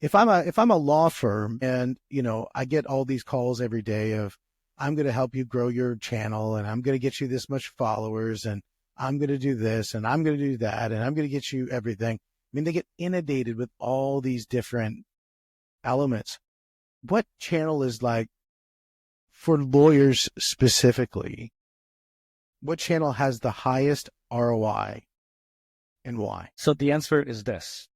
if I'm a law firm and, I get all these calls every day of, I'm going to help you grow your channel and I'm going to get you this much followers and I'm going to do this and I'm going to do that and I'm going to get you everything. I mean, they get inundated with all these different elements. What channel is like for lawyers specifically? What channel has the highest ROI and why? So the answer is this.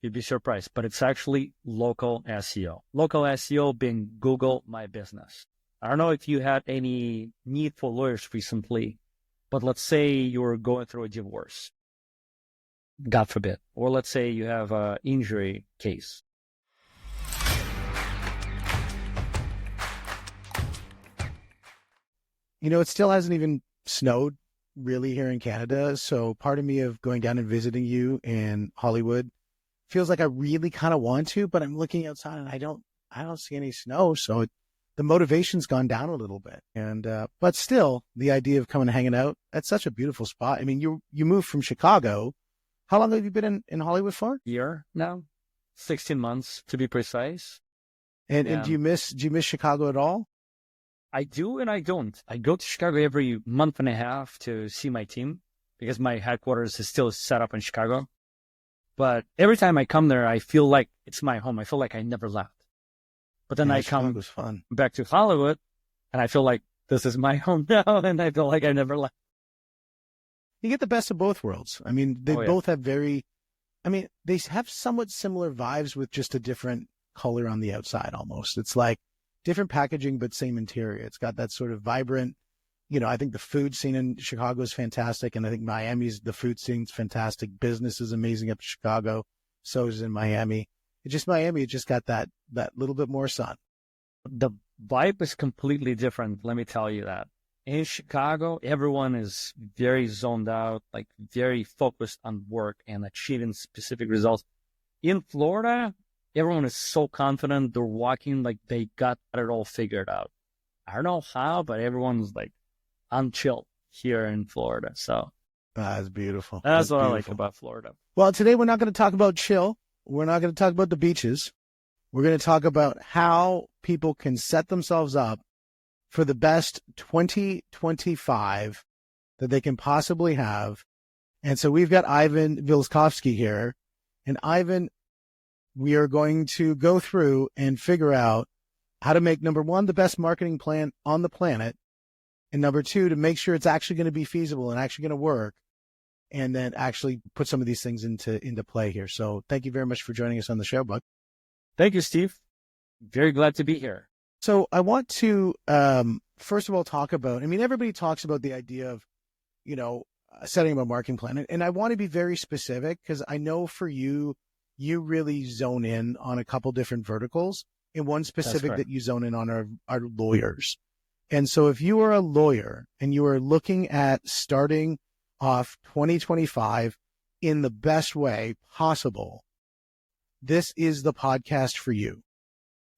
You'd be surprised, but it's actually local SEO. Local SEO being Google My Business. I don't know if you had any need for lawyers recently, but let's say you're going through a divorce, God forbid, or let's say you have an injury case. It still hasn't even snowed really here in Canada. So part of me of going down and visiting you in Hollywood feels like I really kind of want to, but I'm looking outside and I don't see any snow. So the motivation's gone down a little bit. And, but still the idea of coming and hanging out, that's such a beautiful spot. I mean, you moved from Chicago. How long have you been in Hollywood for? Year now, 16 months to be precise. And do you miss Chicago at all? I do and I don't. I go to Chicago every month and a half to see my team because my headquarters is still set up in Chicago. But every time I come there, I feel like it's my home. I feel like I never left. But then I come back to Hollywood and I feel like this is my home now and I feel like I never left. You get the best of both worlds. I mean, they both have they have somewhat similar vibes with just a different color on the outside almost. It's like different packaging, but same interior. It's got that sort of vibrant, I think the food scene in Chicago is fantastic. And I think the food scene's fantastic. Business is amazing up in Chicago. So is in Miami. It just got that little bit more sun. The vibe is completely different. Let me tell you that. In Chicago, everyone is very zoned out, like very focused on work and achieving specific results. In Florida, everyone is so confident. They're walking like they got it all figured out. I don't know how, but everyone's like on chill here in Florida. So that's beautiful. That's what beautiful. I like about Florida. Well, today we're not going to talk about chill. We're not going to talk about the beaches. We're going to talk about how people can set themselves up for the best 2025 that they can possibly have. And so we've got Ivan Vilskovsky here. And Ivan, we are going to go through and figure out how to make, number one, the best marketing plan on the planet. And number two, to make sure it's actually going to be feasible and actually going to work. And then actually put some of these things into play here. So thank you very much for joining us on the show, Buck. Thank you, Steve. Very glad to be here. So I want to, first of all, talk about, everybody talks about the idea of, setting up a marketing plan. And I want to be very specific because I know for you, you really zone in on a couple different verticals, and one specific that you zone in on are lawyers. And so if you are a lawyer and you are looking at starting off 2025 in the best way possible, this is the podcast for you.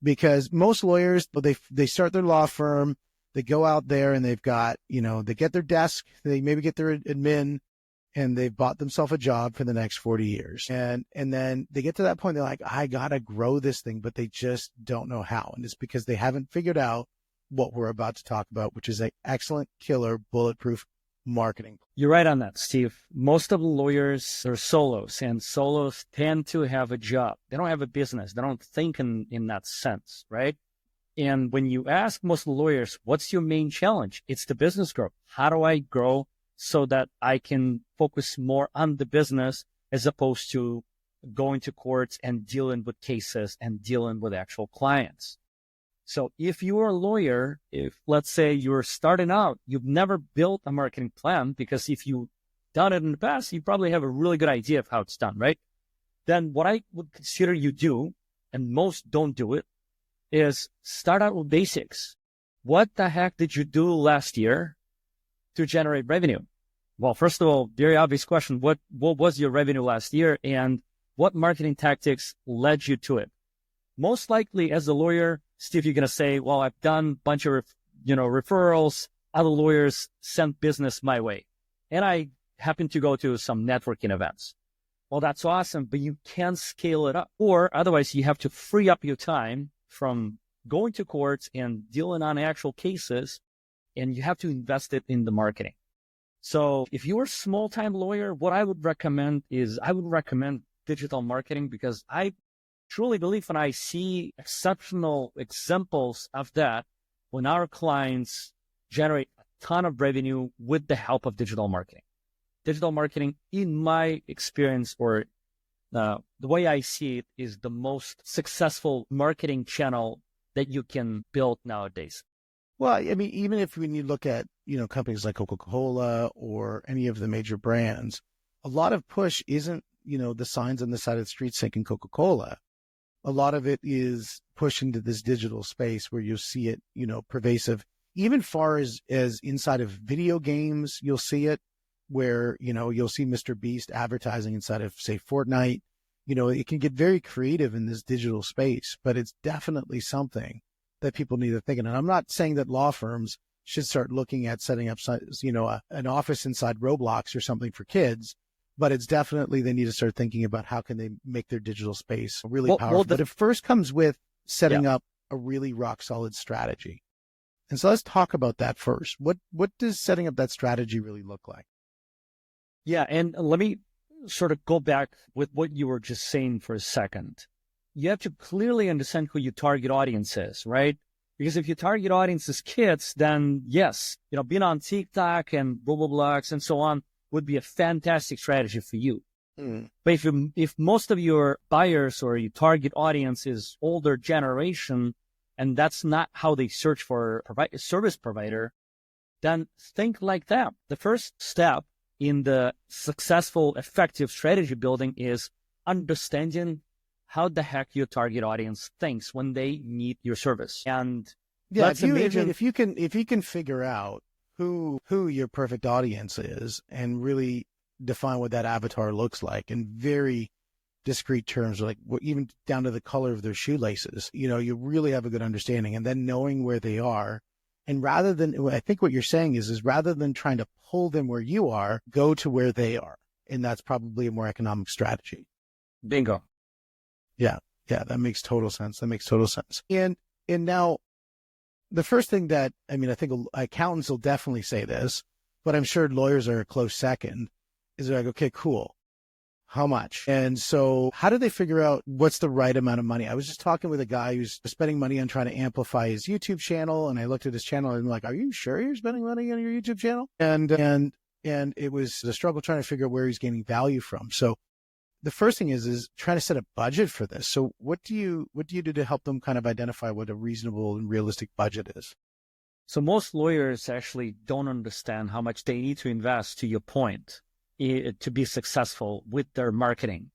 Because most lawyers, they start their law firm, they go out there and they've got, they get their desk, they maybe get their admin, and they've bought themselves a job for the next 40 years. And then they get to that point, they're like, I got to grow this thing, but they just don't know how. And it's because they haven't figured out what we're about to talk about, which is an excellent, killer, bulletproof marketing. You're right on that, Steve. Most of the lawyers are solos, and solos tend to have a job. They don't have a business. They don't think in that sense, right? And when you ask most lawyers, what's your main challenge? It's the business growth. How do I grow so that I can focus more on the business as opposed to going to courts and dealing with cases and dealing with actual clients? So if you're a lawyer, if let's say you're starting out, you've never built a marketing plan, because if you've done it in the past, you probably have a really good idea of how it's done, right? Then what I would consider you do, and most don't do it, is start out with basics. What the heck did you do last year to generate revenue? Well, first of all, very obvious question. What was your revenue last year, and what marketing tactics led you to it? Most likely as a lawyer, Steve, you're going to say, well, I've done a bunch of, referrals. Other lawyers sent business my way. And I happen to go to some networking events. Well, that's awesome, but you can't scale it up. Or otherwise, you have to free up your time from going to courts and dealing on actual cases, and you have to invest it in the marketing. So if you're a small-time lawyer, what I would recommend is digital marketing, because I truly believe, and I see exceptional examples of that when our clients generate a ton of revenue with the help of digital marketing. Digital marketing, in my experience, or the way I see it, is the most successful marketing channel that you can build nowadays. Well, I mean, even if when you look at, companies like Coca-Cola or any of the major brands, a lot of push isn't, the signs on the side of the street saying Coca-Cola. A lot of it is push into this digital space where you'll see it, pervasive. Even far as inside of video games, you'll see it, where, you'll see Mr. Beast advertising inside of, say, Fortnite. It can get very creative in this digital space, but it's definitely something that people need to think of. And I'm not saying that law firms should start looking at setting up, an office inside Roblox or something for kids, but it's definitely, they need to start thinking about how can they make their digital space really powerful. But it first comes with setting up a really rock solid strategy. And so let's talk about that first. What does setting up that strategy really look like? Yeah, and let me sort of go back with what you were just saying for a second. You have to clearly understand who your target audience is, right? Because if your target audience is kids, then yes, being on TikTok and Roblox and so on would be a fantastic strategy for you. But if most of your buyers or your target audience is older generation, and that's not how they search for a service provider, then think like that. The first step in the successful, effective strategy building is understanding how the heck your target audience thinks when they need your service. And if you can figure out who your perfect audience is and really define what that avatar looks like in very discrete terms, like even down to the color of their shoelaces, you really have a good understanding, and then knowing where they are. And rather than, I think what you're saying is rather than trying to pull them where you are, go to where they are. And that's probably a more economic strategy. Bingo. Yeah, that makes total sense. And now the first thing that, I think accountants will definitely say this, but I'm sure lawyers are a close second, is they're like, okay, cool. How much? And so how do they figure out what's the right amount of money? I was just talking with a guy who's spending money on trying to amplify his YouTube channel. And I looked at his channel and I'm like, are you sure you're spending money on your YouTube channel? And it was a struggle trying to figure out where he's gaining value from. So the first thing is trying to set a budget for this. So what do you do to help them kind of identify what a reasonable and realistic budget is? So most lawyers actually don't understand how much they need to invest, to your point, to be successful with their marketing.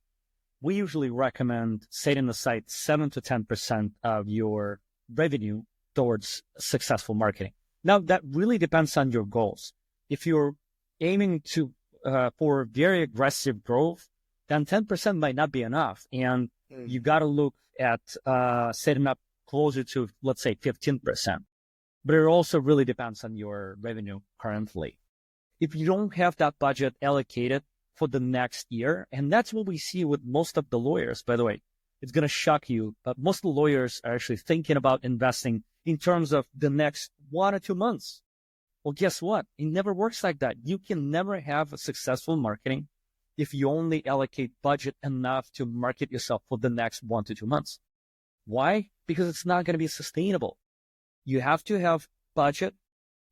We usually recommend setting aside 7 to 10% of your revenue towards successful marketing. Now, that really depends on your goals. If you're aiming for very aggressive growth, then 10% might not be enough. And you got to look at setting up closer to, let's say, 15%. But it also really depends on your revenue currently. If you don't have that budget allocated for the next year, and that's what we see with most of the lawyers, by the way, it's going to shock you, but most of the lawyers are actually thinking about investing in terms of the next 1 or 2 months. Well, guess what? It never works like that. You can never have a successful marketing if you only allocate budget enough to market yourself for the next 1 to 2 months. Why? Because it's not going to be sustainable. You have to have budget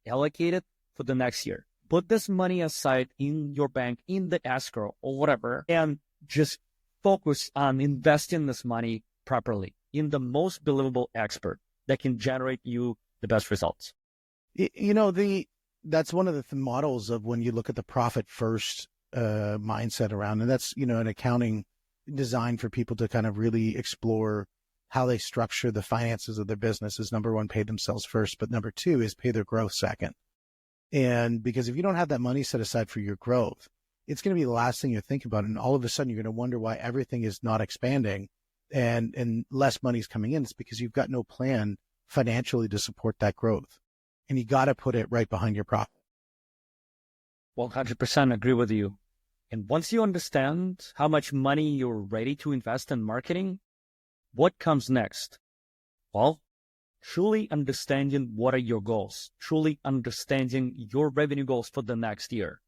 allocated for the next year. Put this money aside in your bank, in the escrow or whatever, and just focus on investing this money properly in the most believable expert that can generate you the best results. That's one of the models of when you look at the profit first mindset around, and that's, an accounting designed for people to kind of really explore how they structure the finances of their business. Is number one, pay themselves first, but number two is pay their growth second. And because if you don't have that money set aside for your growth, it's going to be the last thing you think about. And all of a sudden you're going to wonder why everything is not expanding and less money is coming in. It's because you've got no plan financially to support that growth. And you got to put it right behind your profit. 100% agree with you. And once you understand how much money you're ready to invest in marketing, what comes next? Well, truly understanding what are your goals, truly understanding your revenue goals for the next year.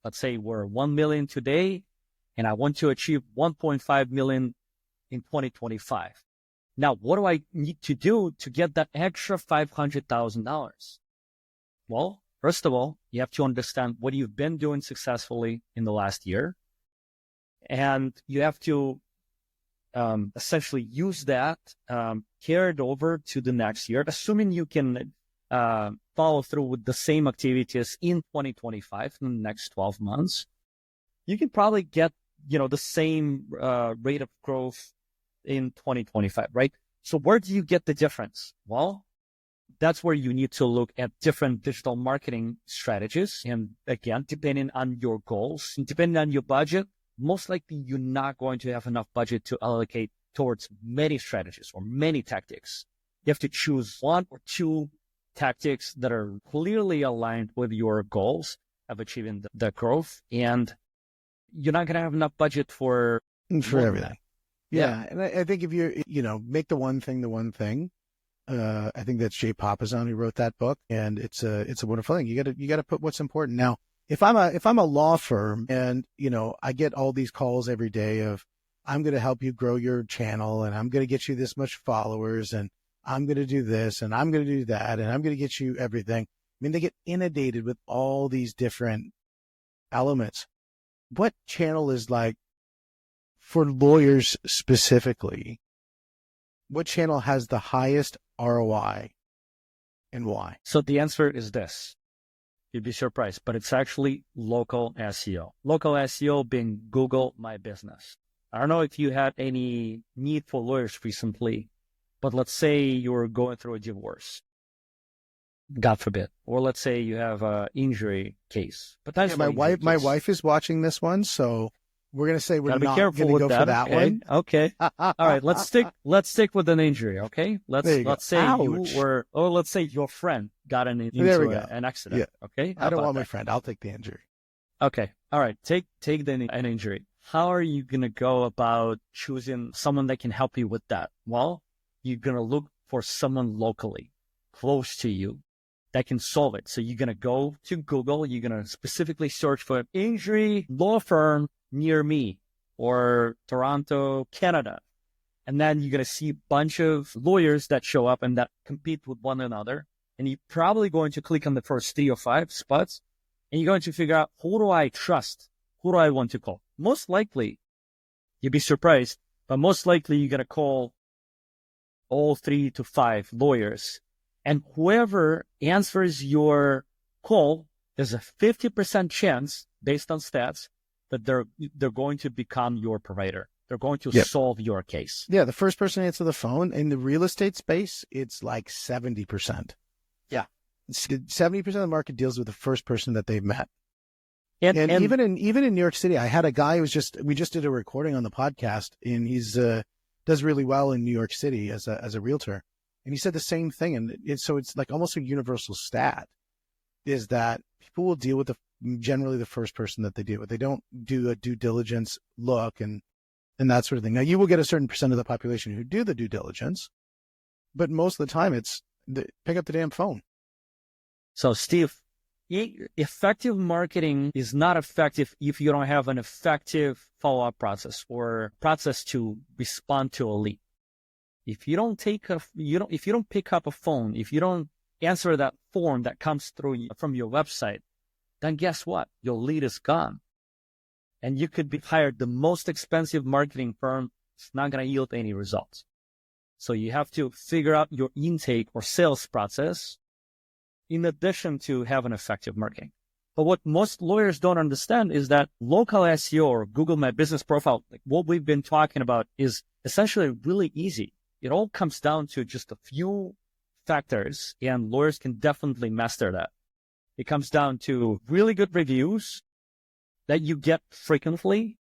Let's say we're 1 million today, and I want to achieve 1.5 million in 2025. Now, what do I need to do to get that extra $500,000? Well, first of all, you have to understand what you've been doing successfully in the last year. And you have to essentially use that, carry it over to the next year, assuming you can follow through with the same activities in 2025, in the next 12 months. You can probably get, the same rate of growth in 2025, right? So where do you get the difference? Well, that's where you need to look at different digital marketing strategies. And again, depending on your goals, and depending on your budget, most likely you're not going to have enough budget to allocate towards many strategies or many tactics. You have to choose one or two tactics that are clearly aligned with your goals of achieving the growth. And you're not going to have enough budget for everything. Yeah. And I think if you make the one thing, I think that's Jay Papasan who wrote that book, and it's a wonderful thing. You got to put what's important. Now, if I'm a law firm and, I get all these calls every day of, I'm going to help you grow your channel, and I'm going to get you this much followers, and I'm going to do this, and I'm going to do that, and I'm going to get you everything. I mean, they get inundated with all these different elements. What channel is like, for lawyers specifically, what channel has the highest ROI and why? So the answer is this. You'd be surprised, but it's actually local SEO. Local SEO being Google My Business. I don't know if you had any need for lawyers recently, but let's say you're going through a divorce, God forbid, or let's say you have an injury case. Yeah, my wife is watching this one, so we're going to say we're not going to go for that okay. one. Okay. All right. Let's stick with an injury. Okay. Let's say let's say your friend got into an accident. Yeah. Okay. I don't want my friend. I'll take the injury. Okay. All right. Take an injury. How are you going to go about choosing someone that can help you with that? Well, you're going to look for someone locally, close to you, that can solve it. So you're going to go to Google. You're going to specifically search for an injury law firm near me, or Toronto, Canada. And then you're going to see a bunch of lawyers that show up and that compete with one another. And you're probably going to click on the first 3 or 5 spots, and you're going to figure out, who do I trust? Who do I want to call? Most likely, you'd be surprised, but most likely you're going to call all 3 to 5 lawyers. And whoever answers your call, there's a 50% chance, based on stats, that they're going to become your provider. They're going to solve your case. Yeah, the first person to answer the phone in the real estate space, it's like 70%. Yeah, 70% of the market deals with the first person that they've met. And even in New York City, I had a guy we just did a recording on the podcast, and he's does really well in New York City as a realtor, and he said the same thing. And so it's like almost a universal stat is that people will deal with generally the first person that they deal with. They don't do a due diligence look and that sort of thing. Now, you will get a certain percent of the population who do the due diligence, but most of the time it's pick up the damn phone. So, Steve, effective marketing is not effective if you don't have an effective follow-up process or process to respond to a lead. If you don't if you don't pick up a phone, if you don't answer that form that comes through from your website, then guess what? Your lead is gone. And you could be hired the most expensive marketing firm. It's not going to yield any results. So you have to figure out your intake or sales process in addition to having effective marketing. But what most lawyers don't understand is that local SEO or Google My Business Profile, like what we've been talking about, is essentially really easy. It all comes down to just a few factors, and lawyers can definitely master that. It comes down to really good reviews that you get frequently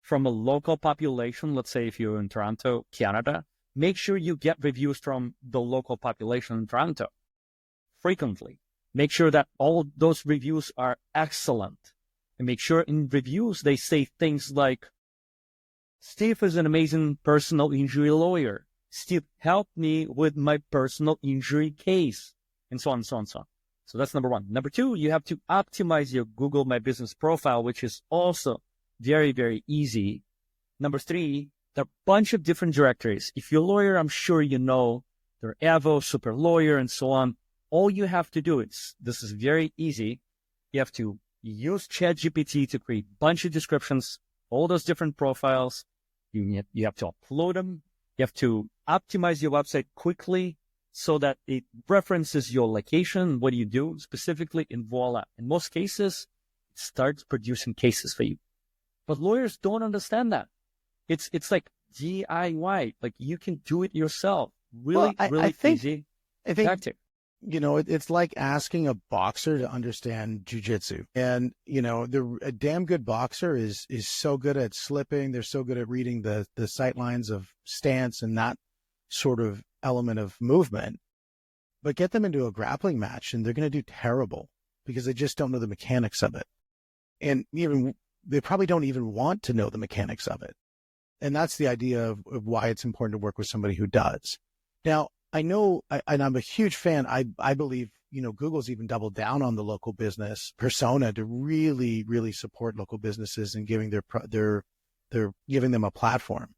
from a local population. Let's say if you're in Toronto, Canada, make sure you get reviews from the local population in Toronto frequently. Make sure that all those reviews are excellent. And make sure in reviews they say things like, Steve is an amazing personal injury lawyer. Steve helped me with my personal injury case, and so on, and so on, and so on. So that's number one. Number two, you have to optimize your Google My Business profile, which is also very, very easy. Number three, there are a bunch of different directories. If you're a lawyer, I'm sure you know there are Avo, Super Lawyer, and so on. All you have to do is, this is very easy. You have to use ChatGPT to create a bunch of descriptions, all those different profiles. You have to upload them. You have to optimize your website quickly so that it references your location, what do you do specifically, and voila. In most cases, it starts producing cases for you. But lawyers don't understand that. It's like DIY, like you can do it yourself. Really, really easy tactic. It's like asking a boxer to understand jujitsu. And, a damn good boxer is so good at slipping. They're so good at reading the sight lines of stance and that sort of element of movement. But get them into a grappling match and they're going to do terrible because they just don't know the mechanics of it. And even they probably don't even want to know the mechanics of it. And that's the idea of why it's important to work with somebody who does. Now, I know, and I'm a huge fan. I believe, Google's even doubled down on the local business persona to really, really support local businesses and giving they're giving them a platform.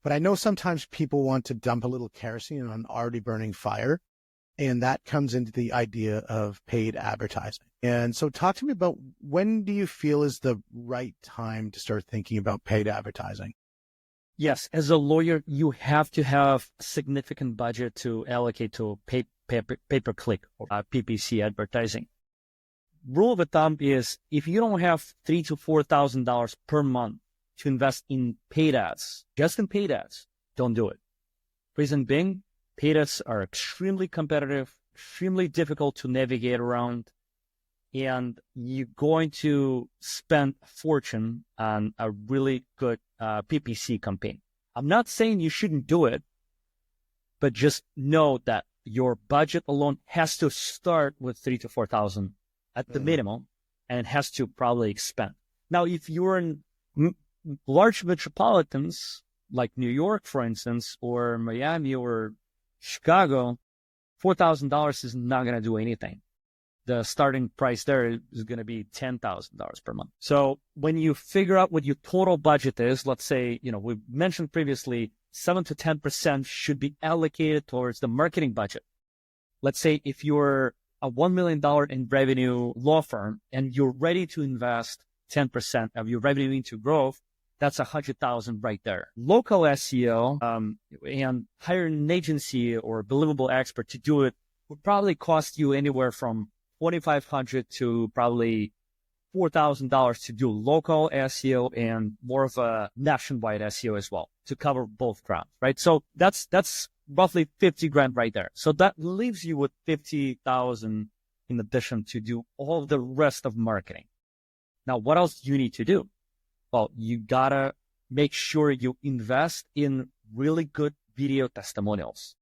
But I know sometimes people want to dump a little kerosene on an already burning fire, and that comes into the idea of paid advertising. And so talk to me about, when do you feel is the right time to start thinking about paid advertising? Yes, as a lawyer, you have to have a significant budget to allocate to pay-per-click or PPC advertising. Rule of thumb is, if you don't have $3,000 to $4,000 per month to invest in paid ads, just in paid ads, don't do it. Reason being, paid ads are extremely competitive, extremely difficult to navigate around, and you're going to spend a fortune on a really good PPC campaign. I'm not saying you shouldn't do it, but just know that your budget alone has to start with $3,000 to $4,000 at the minimum, and it has to probably expand. Now, if you're in large metropolitans like New York, for instance, or Miami or Chicago, $4,000 is not going to do anything. The starting price there is going to be $10,000 per month. So when you figure out what your total budget is, let's say, we mentioned previously, 7 to 10% should be allocated towards the marketing budget. Let's say if you're a $1 million in revenue law firm and you're ready to invest 10% of your revenue into growth, that's $100,000 right there. Local SEO and hiring an agency or a believable expert to do it would probably cost you anywhere from $2,500 to probably $4,000 to do local SEO and more of a nationwide SEO as well to cover both grounds, right? So that's roughly 50 grand right there. So that leaves you with 50,000 in addition to do all the rest of marketing. Now, what else do you need to do? Well, you gotta make sure you invest in really good video testimonials.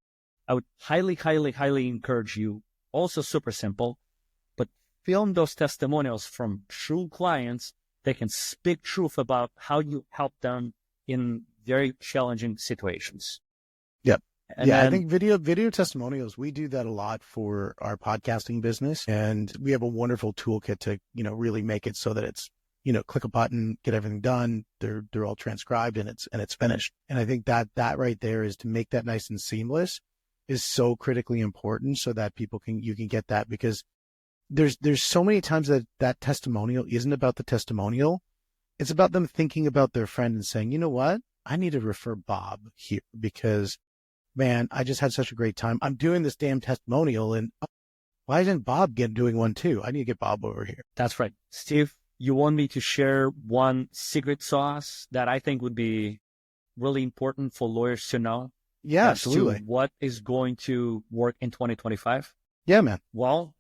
I would highly, highly, highly encourage you. Also super simple, but film those testimonials from true clients that can speak truth about how you help them in very challenging situations. Yep. And I think video testimonials, we do that a lot for our podcasting business. And we have a wonderful toolkit to, really make it so that it's, click a button, get everything done. They're all transcribed and it's finished. And I think that right there is to make that nice and seamless is so critically important so that you can get that, because there's so many times that testimonial isn't about the testimonial. It's about them thinking about their friend and saying, you know what? I need to refer Bob here because, man, I just had such a great time. I'm doing this damn testimonial, and why isn't Bob doing one too? I need to get Bob over here. That's right. Steve, you want me to share one secret sauce that I think would be really important for lawyers to know? Yeah, absolutely. What is going to work in 2025? Yeah, man. Well,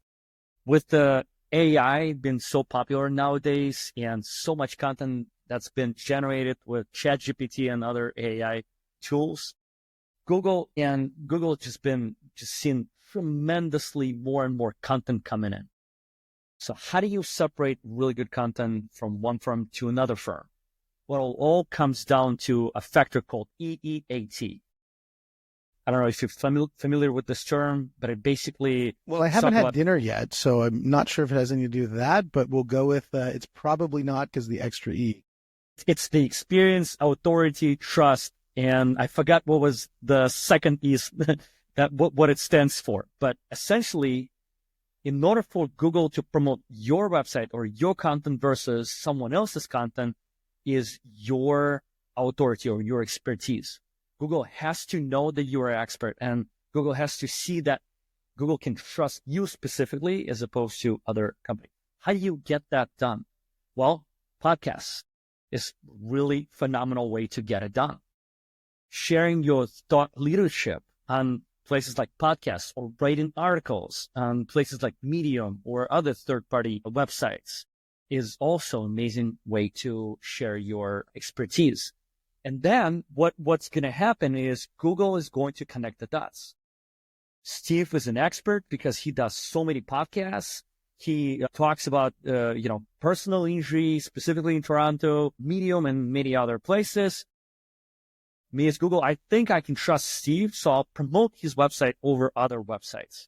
with the AI being so popular nowadays and so much content that's been generated with ChatGPT and other AI tools, Google just seeing tremendously more and more content coming in. So how do you separate really good content from one firm to another firm? Well, it all comes down to a factor called EEAT. I don't know if you're familiar with this term, but it basically... Well, I haven't had dinner yet, so I'm not sure if it has anything to do with that, but we'll go with it's probably not because the extra E. It's the experience, authority, trust, and I forgot what was the second E, what it stands for. But essentially, in order for Google to promote your website or your content versus someone else's content is your authority or your expertise. Google has to know that you are an expert, and Google has to see that Google can trust you specifically as opposed to other companies. How do you get that done? Well, podcasts is really phenomenal way to get it done. Sharing your thought leadership on places like podcasts or writing articles on places like Medium or other third-party websites is also an amazing way to share your expertise. And then what's going to happen is Google is going to connect the dots. Steve is an expert because he does so many podcasts. He talks about, personal injury, specifically in Toronto, Medium, and many other places. Me as Google, I think I can trust Steve, so I'll promote his website over other websites.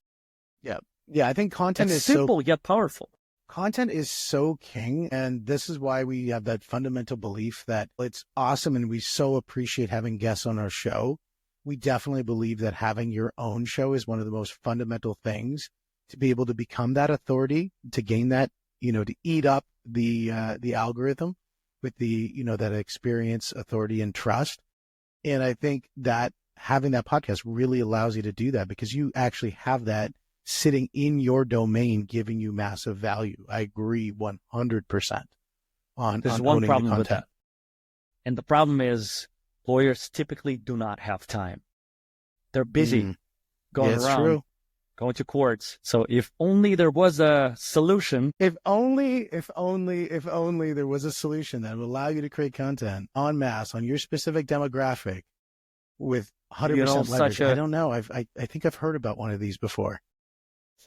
Yeah. Yeah, I think content is simple yet powerful. Content is so king, and this is why we have that fundamental belief that it's awesome and we so appreciate having guests on our show. We definitely believe that having your own show is one of the most fundamental things to be able to become that authority, to gain that, to eat up the algorithm with that experience, authority, and trust. And I think that having that podcast really allows you to do that because you actually have that sitting in your domain, giving you massive value. I agree 100% on There's on one owning problem the with content. that. And the problem is lawyers typically do not have time. They're busy going around, true. going to courts. So if only there was a solution. If only there was a solution that would allow you to create content en masse on your specific demographic with 100% leverage. I don't know. I think I've heard about one of these before.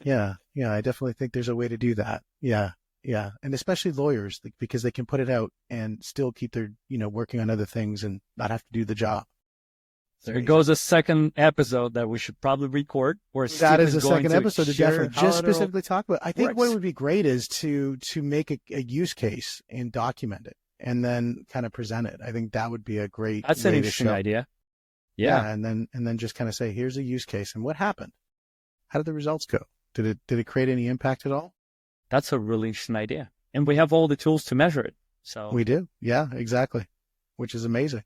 Yeah, I definitely think there's a way to do that. Yeah. And especially lawyers, because they can put it out and still keep their, working on other things and not have to do the job. There goes a second episode that we should probably record. Where that is a second episode to definitely just specifically talk about. I think what would be great is to make a use case and document it and then kind of present it. I think that would be a great. That's an interesting idea. Yeah, and then just kind of say, here's a use case and what happened. How did the results go? Did it create any impact at all? That's a really interesting idea. And we have all the tools to measure it. So we do. Yeah, exactly. Which is amazing.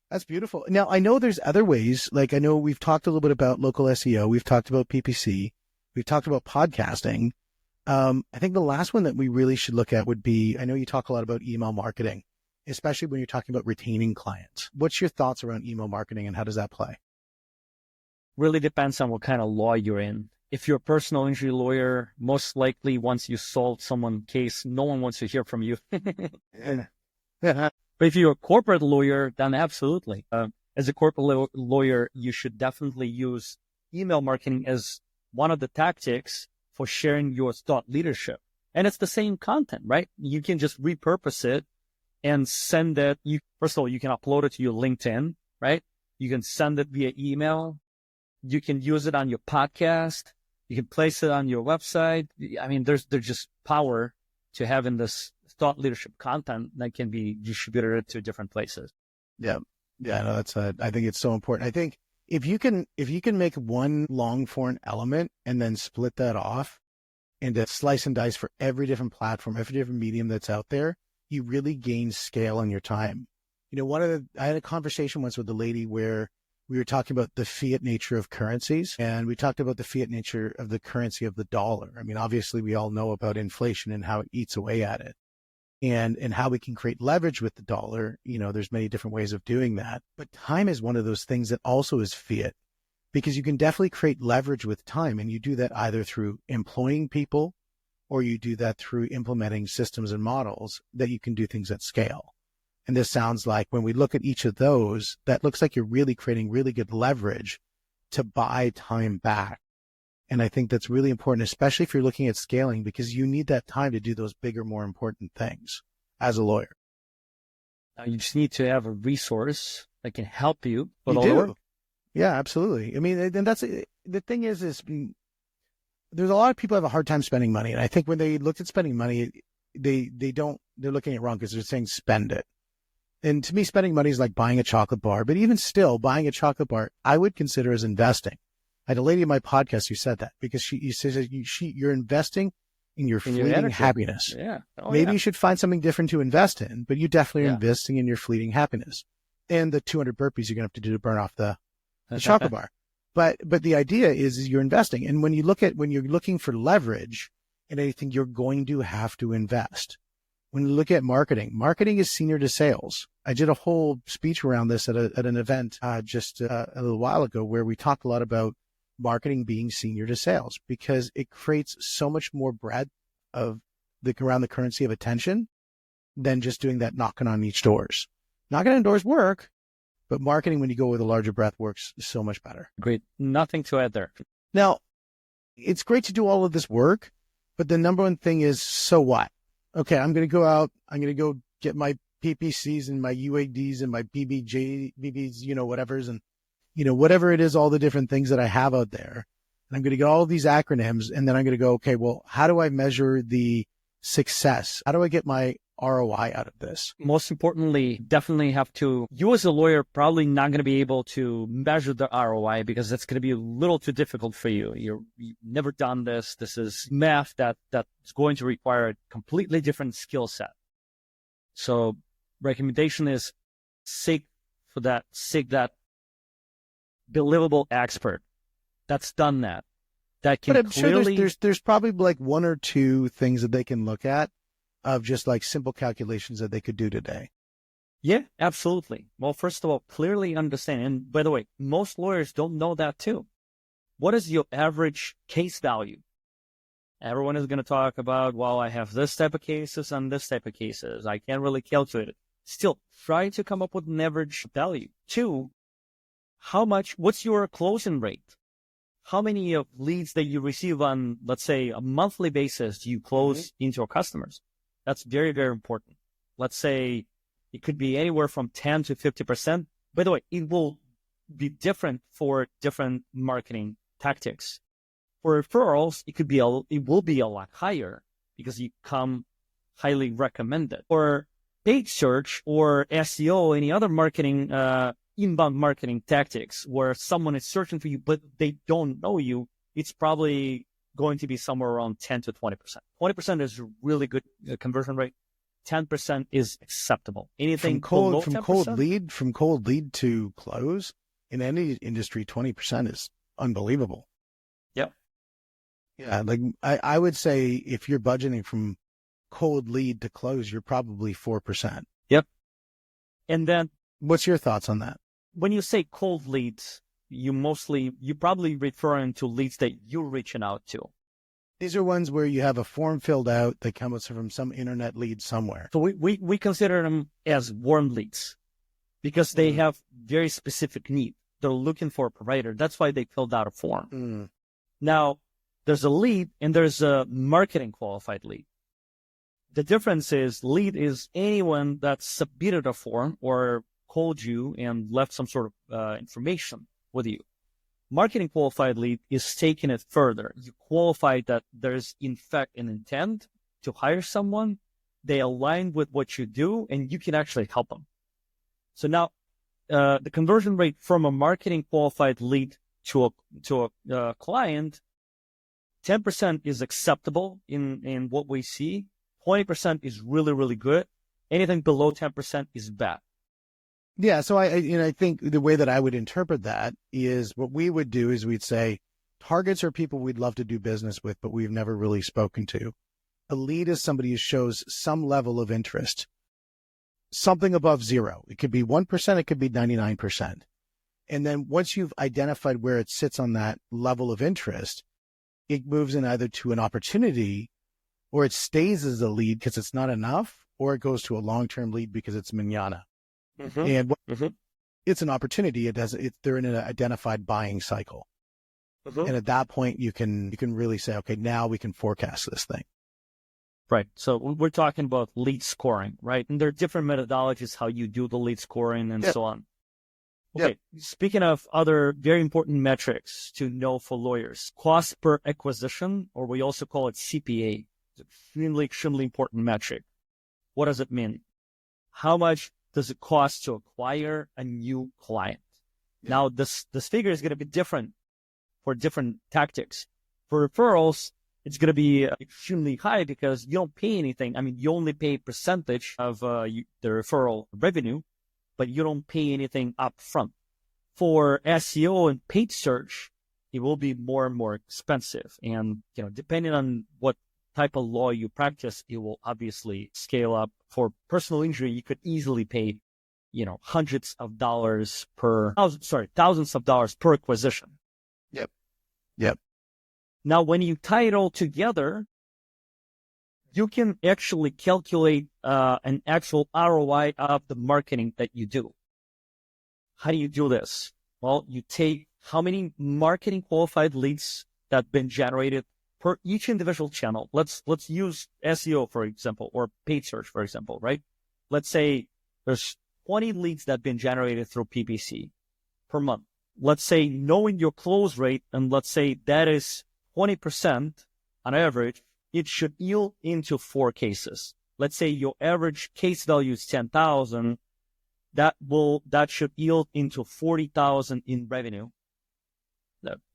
That's beautiful. Now, I know there's other ways. Like, I know we've talked a little bit about local SEO. We've talked about PPC. We've talked about podcasting. I think the last one that we really should look at would be, I know you talk a lot about email marketing, especially when you're talking about retaining clients. What's your thoughts around email marketing and how does that play? Really depends on what kind of law you're in. If you're a personal injury lawyer, most likely once you solve someone's case, no one wants to hear from you. But if you're a corporate lawyer, then absolutely. As a corporate lawyer, you should definitely use email marketing as one of the tactics for sharing your thought leadership. And it's the same content, right? You can just repurpose it and send it. First of all, you can upload it to your LinkedIn, right? You can send it via email. You can use it on your podcast. You can place it on your website. I mean, there's just power to having this thought leadership content that can be distributed to different places. Yeah. No, I think it's so important. I think if you can make one long form element and then split that off into slice and dice for every different platform, every different medium that's out there, you really gain scale on your time. I had a conversation once with a lady where we were talking about the fiat nature of currencies, and we talked about the fiat nature of the currency of the dollar. I mean, obviously we all know about inflation and how it eats away at it. And how we can create leverage with the dollar. There's many different ways of doing that. But time is one of those things that also is fiat, because you can definitely create leverage with time. And you do that either through employing people or you do that through implementing systems and models that you can do things at scale. And this sounds like when we look at each of those, that looks like you're really creating really good leverage to buy time back And I think that's really important, especially if you're looking at scaling, because you need that time to do those bigger, more important things as a lawyer. Now you just need to have a resource that can help you with You all the work. do. Yeah, absolutely. I mean, and that's the thing is there's a lot of people have a hard time spending money. And I think when they look at spending money, they're looking at it wrong because they're saying spend it. And to me, spending money is like buying a chocolate bar, but even still buying a chocolate bar, I would consider as investing. I had a lady in my podcast who said that because she says you're investing in your fleeting happiness. Yeah. Maybe you should find something different to invest in, but you definitely are investing in your fleeting happiness and the 200 burpees you're going to have to do to burn off the chocolate bar. But the idea is you're investing. And when you're looking for leverage in anything, you're going to have to invest. When you look at marketing is senior to sales. I did a whole speech around this at an event just a little while ago where we talked a lot about marketing being senior to sales because it creates so much more breadth of around the currency of attention than just doing that knocking on each doors. Knocking on doors work, but marketing when you go with a larger breadth works so much better. Great. Nothing to add there. Now, it's great to do all of this work, but the number one thing is, so what? Okay, I'm going to go out. I'm going to go get my PPCs and my UADs and my BBBs, whatevers, and, whatever it is, all the different things that I have out there. And I'm going to get all of these acronyms, and then I'm going to go, okay, well, how do I measure the success? How do I get my ROI out of this? Most importantly, definitely have to, you as a lawyer, probably not going to be able to measure the ROI because that's going to be a little too difficult for you. You've never done this. This is math that's going to require a completely different skill set. So recommendation is seek that believable expert that's done that. That can but I'm clearly... sure there's probably like one or two things that they can look at of just like simple calculations that they could do today. Yeah, absolutely. Well, first of all, clearly understand. And by the way, most lawyers don't know that too. What is your average case value? Everyone is going to talk about, well, I have this type of cases and this type of cases. I can't really calculate it. Still, try to come up with an average value. 2, what's your closing rate? How many of leads that you receive on, let's say, a monthly basis do you close into your customers? That's very, very important. Let's say it could be anywhere from 10 to 50%. By the way, it will be different for different marketing tactics. For referrals, it will be a lot higher because you come highly recommended. For paid search or SEO, any other marketing, inbound marketing tactics where someone is searching for you, but they don't know you, it's probably going to be somewhere around 10 to 20%. 20% is a really good conversion rate. 10% is acceptable. Anything below 10%? From cold lead to close in any industry, 20% is unbelievable. Yep. Yeah. Like I would say if you're budgeting from cold lead to close, you're probably 4%. Yep. And then what's your thoughts on that? When you say cold leads, you're probably referring to leads that you're reaching out to. These are ones where you have a form filled out that comes from some internet lead somewhere. So we consider them as warm leads because they have very specific need. They're looking for a provider. That's why they filled out a form. Now, there's a lead and there's a marketing qualified lead. The difference is lead is anyone that submitted a form or called you and left some sort of information with you. Marketing qualified lead is taking it further. You qualify that there's in fact an intent to hire someone. They align with what you do and you can actually help them. So now the conversion rate from a marketing qualified lead to a client, 10% is acceptable in what we see. 20% is really, really good. Anything below 10% is bad. Yeah, so I think the way that I would interpret that is what we would do is we'd say targets are people we'd love to do business with, but we've never really spoken to. A lead is somebody who shows some level of interest, something above 0. It could be 1%, it could be 99%. And then once you've identified where it sits on that level of interest, it moves in either to an opportunity or it stays as a lead because it's not enough, or it goes to a long-term lead because it's manana. And it's an opportunity. They're in an identified buying cycle. And at that point, you can really say, okay, now we can forecast this thing. Right. So we're talking about lead scoring, right? And there are different methodologies how you do the lead scoring and so on. Okay. Speaking of other very important metrics to know for lawyers, cost per acquisition, or we also call it CPA, it's extremely important metric. What does it mean? How much does it cost to acquire a new client? Now, this figure is going to be different for different tactics. For referrals, it's going to be extremely high because you don't pay anything. I mean, you only pay percentage of the referral revenue, but you don't pay anything up front. For SEO and paid search, it will be more and more expensive. And, depending on what type of law you practice, it will obviously scale up. For personal injury, you could easily pay, thousands of dollars per acquisition. Yep. Now, when you tie it all together, you can actually calculate an actual ROI of the marketing that you do. How do you do this? Well, you take how many marketing qualified leads that have been generated per each individual channel. Let's use SEO, for example, or paid search, for example, right? Let's say there's 20 leads that have been generated through PPC per month. Let's say knowing your close rate, and let's say that is 20% on average, it should yield into 4 cases. Let's say your average case value is 10,000. That should yield into 40,000 in revenue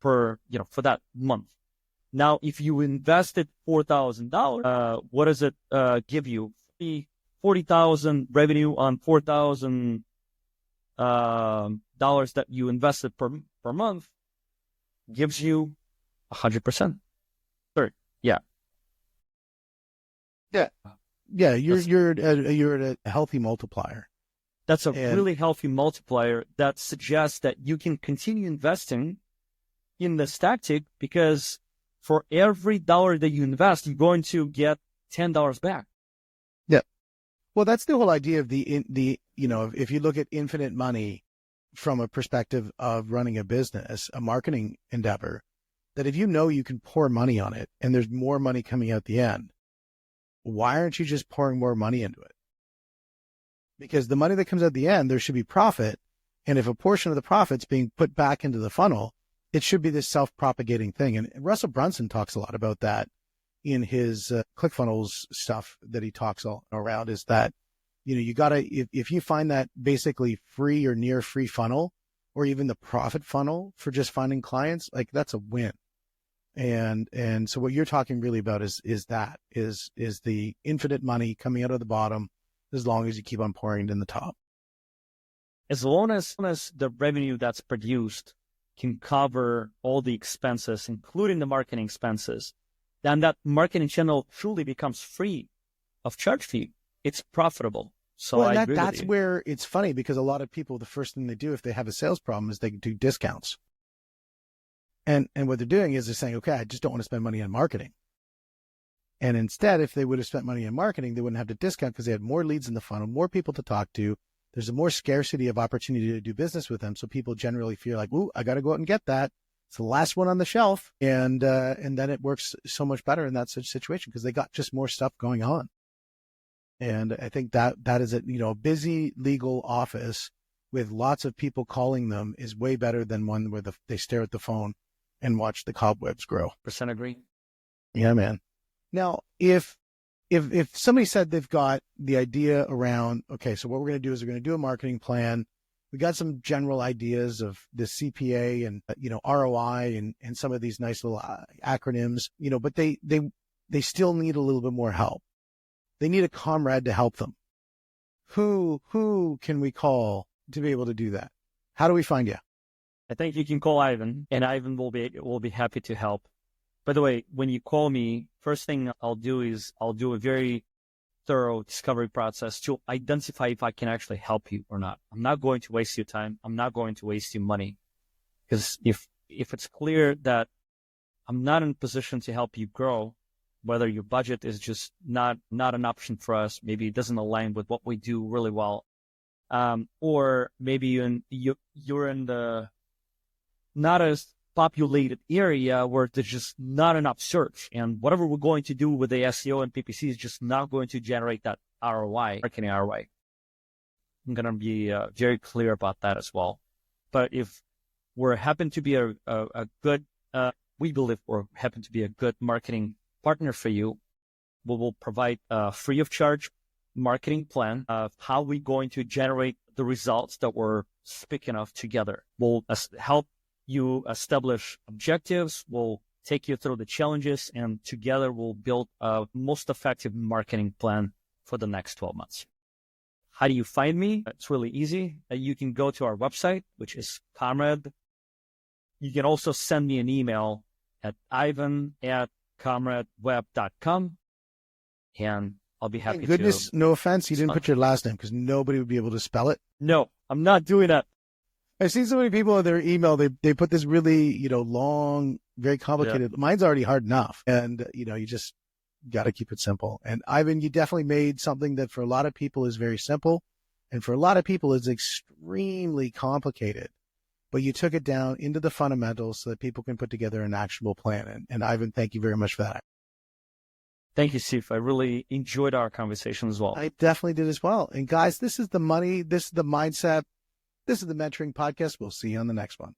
for that month. Now, if you invested $4,000, what does it give you? 40,000 revenue on $4,000 dollars that you invested per month gives you 100%. Sorry, yeah. You're at a healthy multiplier. That's a really healthy multiplier that suggests that you can continue investing in this tactic, because for every dollar that you invest, you're going to get $10 back. Yeah. Well, that's the whole idea of if you look at infinite money from a perspective of running a business, a marketing endeavor, that if you can pour money on it and there's more money coming out the end, why aren't you just pouring more money into it? Because the money that comes out the end, there should be profit. And if a portion of the profit's being put back into the funnel, it should be this self-propagating thing. And Russell Brunson talks a lot about that in his ClickFunnels stuff that he talks all around, is that, you got to, if you find that basically free or near free funnel, or even the profit funnel for just finding clients, like, that's a win. And so what you're talking really about is the infinite money coming out of the bottom, as long as you keep on pouring it in the top. As long as the revenue that's produced can cover all the expenses, including the marketing expenses, then that marketing channel truly becomes free of charge fee. It's profitable. So that's where it's funny, because a lot of people, the first thing they do if they have a sales problem is they do discounts. And what they're doing is they're saying, okay, I just don't want to spend money on marketing. And instead, if they would have spent money on marketing, they wouldn't have to discount, because they had more leads in the funnel, more people to talk to. There's a more scarcity of opportunity to do business with them. So people generally feel like, ooh, I got to go out and get that. It's the last one on the shelf. And then it works so much better in that such situation, because they got just more stuff going on. And I think that is a busy legal office with lots of people calling them is way better than one where they stare at the phone and watch the cobwebs grow. % agree. Yeah, man. Now, if somebody said they've got the idea around, okay, so what we're going to do is we're going to do a marketing plan. We got some general ideas of the CPA and, ROI and some of these nice little acronyms, but they still need a little bit more help. They need a comrade to help them. Who can we call to be able to do that? How do we find you? I think you can call Ivan, and Ivan will be happy to help. By the way, when you call me, first thing I'll do is I'll do a very thorough discovery process to identify if I can actually help you or not. I'm not going to waste your time. I'm not going to waste your money. Because if it's clear that I'm not in a position to help you grow, whether your budget is just not an option for us, maybe it doesn't align with what we do really well, or maybe you're in the not as populated area where there's just not enough search. And whatever we're going to do with the SEO and PPC is just not going to generate that ROI, marketing ROI. I'm going to be very clear about that as well. But if we're happen to be a good, we believe we're happen to be a good marketing partner for you, we will provide a free of charge marketing plan of how we're going to generate the results that we're speaking of together. We'll help you establish objectives, we'll take you through the challenges, and together we'll build a most effective marketing plan for the next 12 months. How do you find me? It's really easy. You can go to our website, which is Comrade. You can also send me an email at ivan@comradeweb.com, and I'll be happy to. No offense, you didn't respond. put your last name because nobody would be able to spell it. No, I'm not doing that. I've seen so many people in their email, they put this really, long, very complicated. Yeah. Mine's already hard enough. And, you just got to keep it simple. And Ivan, you definitely made something that for a lot of people is very simple. And for a lot of people is extremely complicated. But you took it down into the fundamentals so that people can put together an actionable plan. And Ivan, thank you very much for that. Thank you, Steve. I really enjoyed our conversation as well. I definitely did as well. And guys, this is the money. This is the mindset. This is the Mentoring Podcast. We'll see you on the next one.